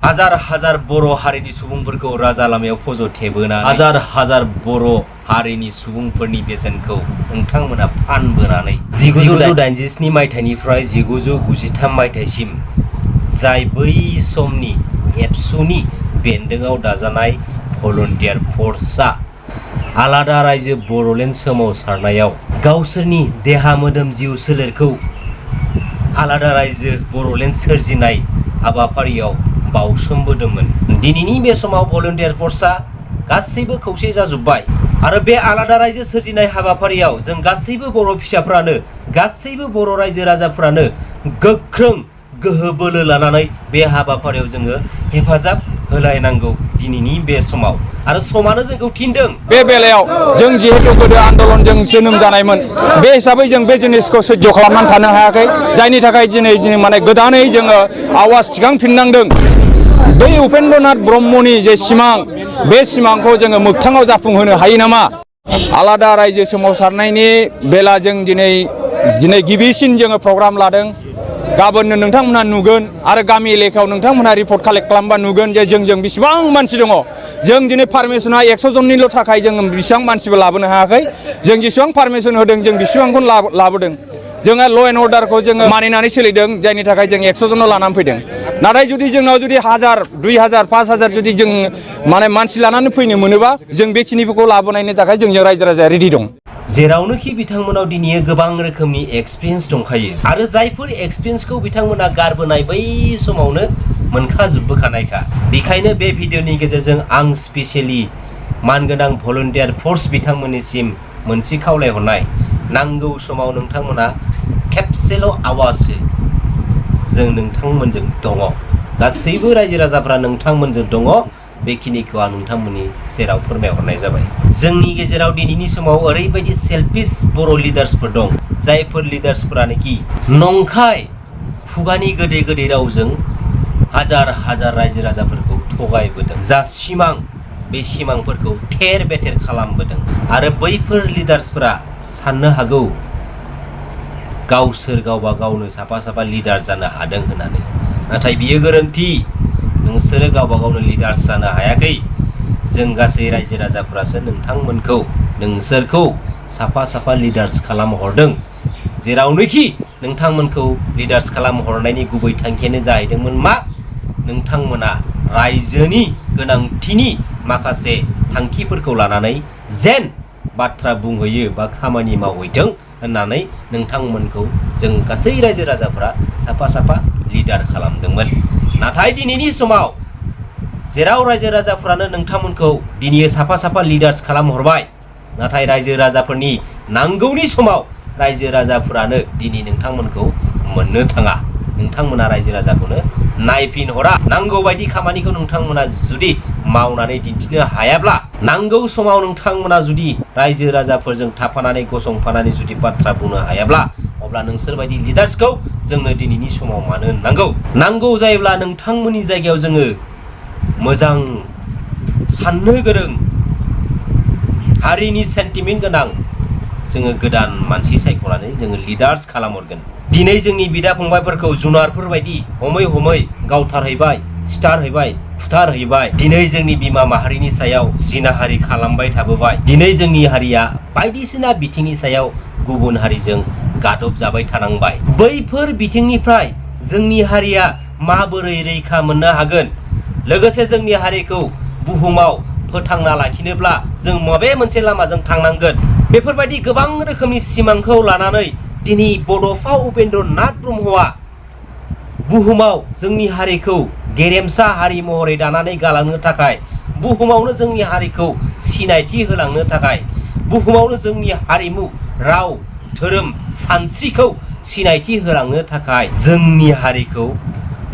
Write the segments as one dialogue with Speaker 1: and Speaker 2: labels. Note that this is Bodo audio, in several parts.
Speaker 1: हाजार हाजार बर' हारिनि सुबुंफोरखौ राजा लामायाव फज'थेबोनानै हाजार हाजार बर' हारिनि सुबुंफोरनि बेसेनखौ नोंथांमोना फानबोनानै 1987 मायथाइनिफ्राय 1993 मायथाइसिम जाय बै समनि एबसुनि बेन्दोंआव दाजानाय भलन्टियार फर्सआ आलादा रायजो बर'लेण्ड सोमावसारनायाव गावसोरनि देहा मोदोम जिउ सोलेरखौ आलादा रायजो बर'लेण्ड सोरजिनाय हाबाफारियाव बावसोमबोदोंमोन। दिनैनि बे समाव भलन्टियार फर्सआ गासैबो खौसे जाजोब्बाय आरो बे आलादा रायजो सोरजिनाय हाबाफारियाव जों गासैबो बर' फिसाफ्रानो गासैबो बर' रायजो राजाफ्रानो गोख्रों गोहो बोलो लानानै बे हाबाफारियाव जोङो हेफाजाब होलायनांगौ दिनैनि बे समाव आरो समानो जोंखौ थिनदों।
Speaker 2: बे बेलायाव जों जिहेतु गोदो आन्दलनजों जोनोम जानायमोन बे हिसाबै जों बे जिनिसखौ सैज्य खालामनानै थानो हायाखै जायनि थाखाय दिनै माने गोदानै जोङो आवाज थिखांफिननांदों। बै उपेन्द्रनाथ ब्रह्मनि जे सिमां बे सिमांखौ जोङो मोगथाङाव जाफुंहोनो हायो नामा? आलादा रायजो सोमावसारनायनि बेला जों दिनै गिबिसिन जोङो प्रग्राम लादों। गाबोननो नोंथांमोनहा नुगोन आरो गामि एलेकायाव नोंथांमोनहा रिपर्ट कालेक्ट खालामबा नुगोन जे जोंजों बेसेबां मानसि दङ। जों दिनै पारमिसना 100 जननिल' थाखाय जों बेसेबां मानसिबो लाबोनो हायाखै। जों जेसेबां पारमिसन होदों जों बेसेबांखौनो लाबोदों। जोङो ल' एन्ड अर्डारखौ जोङो मानिनानै सोलिदों जायनि थाखाय जों 100 जनल' लानानै फैदों। नाथाय जुदि जोंनाव जुदि 1000, 2000, 5000 जुदि जों माने मानसि लानानै फैनो मोनोबा जों बेखिनिफोरखौ लाबोनायनि थाखाय जोंजों रायजो राजाया रेडि दं।
Speaker 1: जेरावनोखि बिथांमोनाव दिनै गोबां रोखोमनि एक्सपिरियेन्स दंखायो आरो जायफोर एक्सपिरियेन्सखौ बिथांमोना गारबोनाय बै समावनो मोनखाजोबबोखानायखा। बेखायनो बे भिडिअनि गेजेरजों आं स्पेसियेलि मानगोनां भलन्टियार फर्स बिथांमोननिसिम मोनसे खावलायहरनाय नांगौ समाव नोंथांमोना खेबसेल' आवाज हो। जों नोंथांमोनजों दङ। गासैबो रायजो राजाफ्रा नोंथांमोनजों दङ। बेखिनिखौ आं नोंथांमोननि सेराव फोरमायहरनाय जाबाय। जोंनि गेजेराव दिनैनि समाव ओरैबायदि सेल्फिश बर' लिडार्सफोर दं जायफोर लिडार्सफोरानोखि नंखाय खुगानि गोदै गोदै रावजों हाजार हाजार रायजो राजाफोरखौ थगायबोदों। जा सिमां बे सिमांफोरखौ थेर बेथेर खालामबोदों आरो बैफोर लिडार्सफोरा साननो हागौ गावसोर गावबा गावनो साफा साफा लिडार जानो हादों होननानै। नाथाय बियो गोरोन्थि। नोंसोरो गावबा गावनो लिडार्स जानो हायाखै। जों गासै रायजो राजाफोरासो नोंसोरखौ साफा साफा लिडार्स खालामहरदों। जेरावनोखि नोंथांमोनखौ लिडार्स खालामहरनायनि गुबै थांखियानो जाहैदोंमोन मा? नोंथांमोना रायजोनि गोनांथिनि माखासे थांखिफोरखौ लानानै जेन बाथ्रा बुंहैयो बा खामानि मावहैथों होननानै नोंथांमोनखौ जों गासै रायजो राजाफोरा साफा साफा लिडार खालामदोंमोन। नाथाय दिनैनि समाव जेराव रायजो राजाफ्रानो नोंथांमोनखौ दिनै साफा साफा लिडार्स खालामहरबाय नाथाय रायजो राजाफोरनि नांगौनि समाव रायजो राजाफोरानो दिनै नोंथांमोनखौ मोननो थाङा। नोंथांमोना रायजो राजाखौनो नायफिनहरा। नांगौ बायदि खामानिखौ नोंथांमोना जुदि मावनानै दिन्थिनो हायाब्ला नांगौ समाव नोंथांमोना जुदि रायजो राजाफोरजों थाफानानै गसंफानानै जुदि बाथ्रा बुंनो हायाब्ला अब्ला नोंसोरबायदि लिडार्सखौ जोंनो दिनैनि समाव मानो नांगौ जायोब्ला नोंथांमोननि जायगायाव जोङो मोजां साननो गोरों हारिनि सेन्टिमेन्ट गोनां जोङो गोदान मानसि सायख'नानै जोङो लिडार्स खालामहरगोन। दिनै जोंनि बिदा फंबायफोरखौ जुनारफोर बायदि हमै हमै गावथारहैबाय, सिथारहैबाय, फुथारहैबाय। दिनै जोंनि बिमा माहारिनि सायाव जिनाहारि खालामबाय थाबोबाय। दिनै जोंनि हारिया बायदिसिना बिथिंनि सायाव गुबुन हारिजों गादब जाबाय थानांबाय। बैफोर बिथिंनिफ्राय जोंनि हारिया माबोरै रैखा मोननो हागोन? लोगोसे जोंनि हारिखौ बुहुमाव फोथांना लाखिनोब्ला जों माबे मोनसे लामाजों थांनांगोन? बेफोरबायदि गोबां रोखोमनि सिमांखौ लानानै दिनै बड'फा उपेन्द्रनाथ ब्रह्मआ बुहुमाव जोंनि हारिखौ गेरेमसा हारि महरै दानानै गालांनो थाखाय, बुहुमावनो जोंनि हारिखौ सिनायथि होलांनो थाखाय, बुहुमावनो जोंनि हारिमु, राव, धोरोम, सानस्रिखौ सिनायथि होलांनो थाखाय जोंनि हारिखौ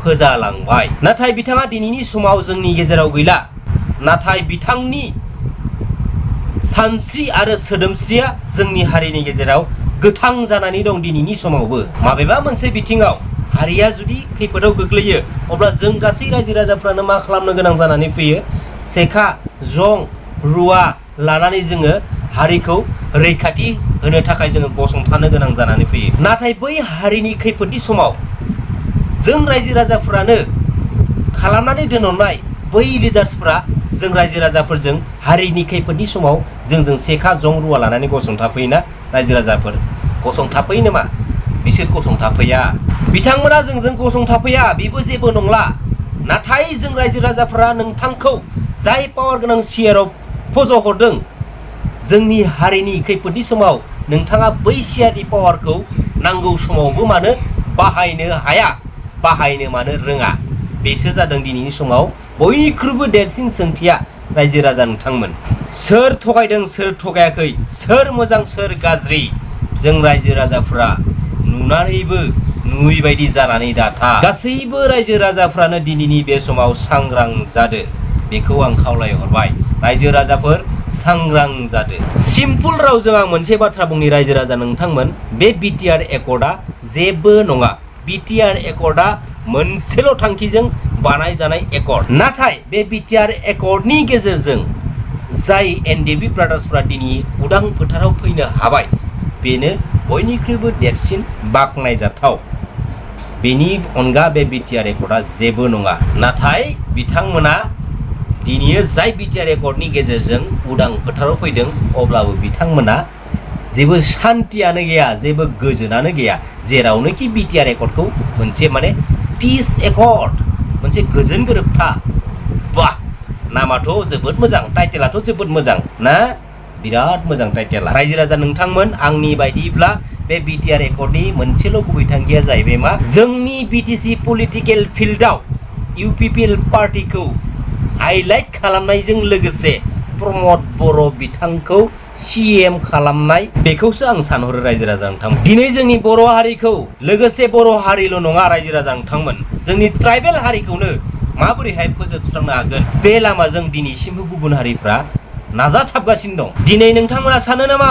Speaker 1: फोजालांबाय। नाथाय बिथाङा दिनैनि समाव जोंनि गेजेराव गैला। नाथाय बिथांनि सानस्रि आरो सोदोमस्रिया जोंनि हारिनि गेजेराव गोथां जानानै दं दिनैनि समावबो। माबेबा मोनसे बिथिङाव हारिया जुदि खैफोदाव गोग्लैयो अब्ला जों गासै रायजो राजाफ्रानो मा खालामनो गोनां जानानै फैयो? सेखा, जं, रुवा लानानै जोङो हारिखौ रैखाथि होनो थाखाय जोङो गसंथानो गोनां जानानै फैयो। नाथाय बै हारिनि खैफोदनि समाव जों रायजो राजाफ्रानो खालामनानै दोनहरनाय बै लिडार्सफोरा जों रायजो राजाफोरजों हारिनि खैफोदनि समाव जोंजों सेखा जं रुवा लानानै गसंथाफैयोना रायजो राजाफोर गसंथाफैयो नामा? बिसोर गसंथाफैया। बिथांमोना जोंजों गसंथाफैया, बेबो जेबो नंला। नाथाय जों रायजो राजाफोरा नोंथांखौ जाय पावार गोनां सियाराव फज'हरदों, जोंनि हारिनि खैफोदनि समाव नोंथाङा बै सियारनि पावारखौ नांगौ समावबो मानो बाहायनो हाया, बाहायनो मानो रोङा? बेसो जादों दिनैनि समाव बयनिख्रुइबो देरसिन सोंथिया रायजो राजा नोंथांमोन। सोर थगायदों, सोर थगायाखै, सोर मोजां, सोर गाज्रि, जों रायजो राजाफ्रा नुनानैबो नुयै बायदि जानानै दाथा। गासैबो रायजो राजाफ्रानो दिनैनि बे समाव सांग्रां जादो, बेखौ आं खावलायहरबाय। रायजो राजाफोर सांग्रां जादो। सिम्पोल रावजों आं मोनसे बाथ्रा बुंनि रायजो राजा नोंथांमोन, बे बिटिआर एकर्डआ जेबो नङा। बिटिआर एकर्डआ मोनसेल' थांखिजों बानायजानाय एकर्ड। नाथाय बे बिटिआर एकर्डनि गेजेरजों जाय एनडिएफबि ब्रादार्सफ्रा दिनै उदां फोथाराव फैनो हाबाय, बेनो बयनिख्रुइबो देरसिन बाख्नायजाथाव। बेनि अनगा बे बिटिआर एकर्डआ जेबो नङा। नाथाय बिथांमोना दिनै जाय बिटिआर एकर्डनि गेजेरजों उदां फोथाराव फैदों, अब्लाबो बिथांमोना जेबो सान्थियानो गैया, जेबो गोजोनानो गैया। जेरावनोखि बिटिआर एकर्डखौ मोनसे माने पिस एकर्ड, मोनसे गोजोन गोरोबथा। बाह, नामाथ' जोबोद मोजां, टाइटेलाथ' जोबोद मोजां ना? बिराद मोजां टाइटेला। रायजो राजा नोंथांमोन, आंनि बायदिब्ला बे बिटिआर एकर्डनि मोनसेल' गुबै थांखिया जाहैबाय मा? जोंनि बिटिसि पलिटिकेल फिल्डआव इउपिपिएल पार्टिखौ हाइलाइट खालामनायजों लोगोसे प्रमद बर' बिथांखौ सिएम खालामनाय, बेखौसो आं सानहरो रायजो राजा नोंथांमोन। दिनै जोंनि बर' हारिखौ, लोगोसे बर' हारिल' नङा रायजो राजा नोंथांमोन, जोंनि ट्राइबेल हारिखौनो माबोरैहाय फोजोबस्रांनो हागोन, बे लामाजों दिनैसिमबो गुबुन हारिफ्रा नाजाथाबगासिनो दं। दिनै नोंथांमोना सानो नामा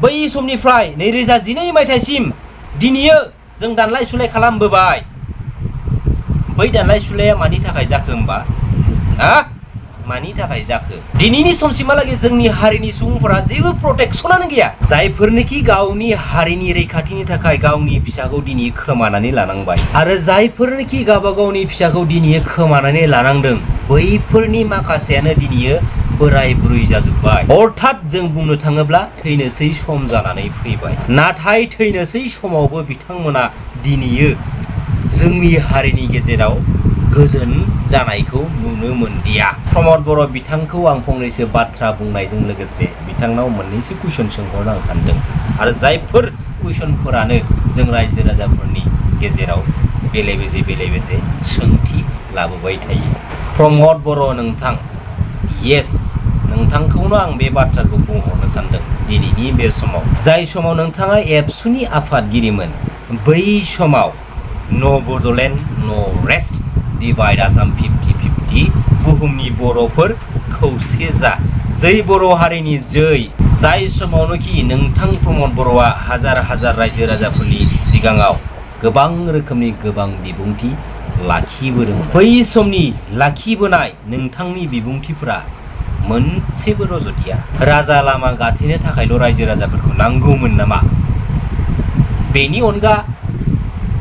Speaker 1: बै समनिफ्राय 2012 मायथाइसिम दिनैयो जों दानलाय सुलाय खालामबोबाय? बै दानलाय सुलाया मानि थाखाय जाखो होमबा? मानि थाखाय जाखो? दिनैनि समसिमहालागै जोंनि हारिनि सुबुंफोरा जेबो प्रटेक्सनानो गैया। जायफोरनोखि गावनि हारिनि रैखाथिनि थाखाय गावनि फिसाखौ दिनै खोमानानै लानांबाय, आरो जायफोरनोखि गावबा गावनि फिसाखौ दिनै खोमानानै लानांदों, बैफोरनि माखासेयानो दिनै बोराय बुरै जाजोब्बाय। अर्थात जों बुंनो थाङोब्ला थैनोसै सम जानानै फैबाय। नाथाय थैनोसै समावबो बिथांमोना दिनैयो जोंनि हारिनि गेजेराव गोजोन जानायखौ नुनो मोनदिया। प्रमद बर' बिथांखौ आं फंनैसो बाथ्रा बुंनायजों लोगोसे बिथांनाव मोननैसो कुइसन सोंहरनो आं सानदों, आरो जायफोर कुइसनफोरानो जों रायजो राजाफोरनि गेजेराव बेले बेजे सोंथि लाबोबाय थायो। प्रमद बर' नोंथां, येस, नोंथांखौनो आं बे बाथ्राखौ बुंहरनो सानदों। दिनैनि बे समाव, जाय समाव नोंथाङा एबसुनि आफादगिरिमोन, बै समाव नो बड'लेण्ड नो रेस्ट, डिभाइड आसाम 50-50, बुहुमनि बर'फोर खौसे जा, जै बर' हारिनि जै। जाय समावनोखि नोंथां प्रमद बर'आ हाजार हाजार रायजो राजाफोरनि सिगाङाव गोबां रोखोमनि गोबां बिबुंथि लाखिबोदों, बै समनि लाखिबोनाय नोंथांनि बिबुंथिफोरा मोनसेबो रज'दिया। राजा लामा गाथेनो थाखायल' रायजो राजाफोरखौ नांगौमोन नामा? बेनि अनगा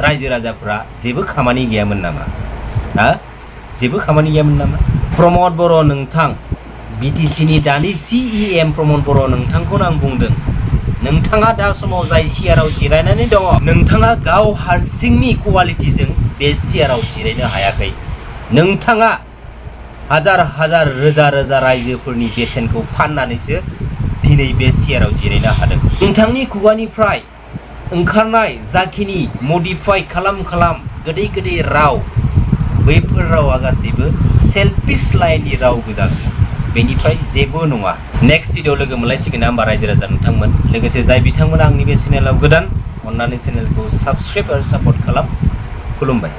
Speaker 1: रायजो राजाफोरा जेबो खामानि गैयामोन नामा? जेबो खामानि गैयामोन नामा? प्रमद बर' नोंथां, बिटिसिनि दानि सिएम प्रमद बर' नोंथांखौनो आं बुंदों, नोंथाङा दा समाव जाय सियाराव जिरायनानै दङ, नोंथाङा गाव हारसिंनि कुवालिटिजों बे सियाराव जिरायनो हायाखै। नोंथाङा हाजार हाजार रोजा रोजा रायजोफोरनि बेसेनखौ फाननानैसो दिनै बे सियाराव जिरायनो हादों। नोंथांनि खुगानिफ्राय ओंखारनाय जाखिनि मडिफाइ खालाम गोदै गोदै राव, बैफोर रावा गासैबो सेल्फिश लाइननि राव गोजासो, बेनिफ्राय जेबो नङा। नेक्स्ट भिडिअ लोगो मोनलायसिगोन ना होमबा रायजो राजा नोंथांमोन। लोगोसे जाय बिथांमोना आंनि बे चेनेलाव गोदान, अन्नानै चेनेलखौ साबस्क्राइब आरो सापर्ट खालाम। खुलुमबाय।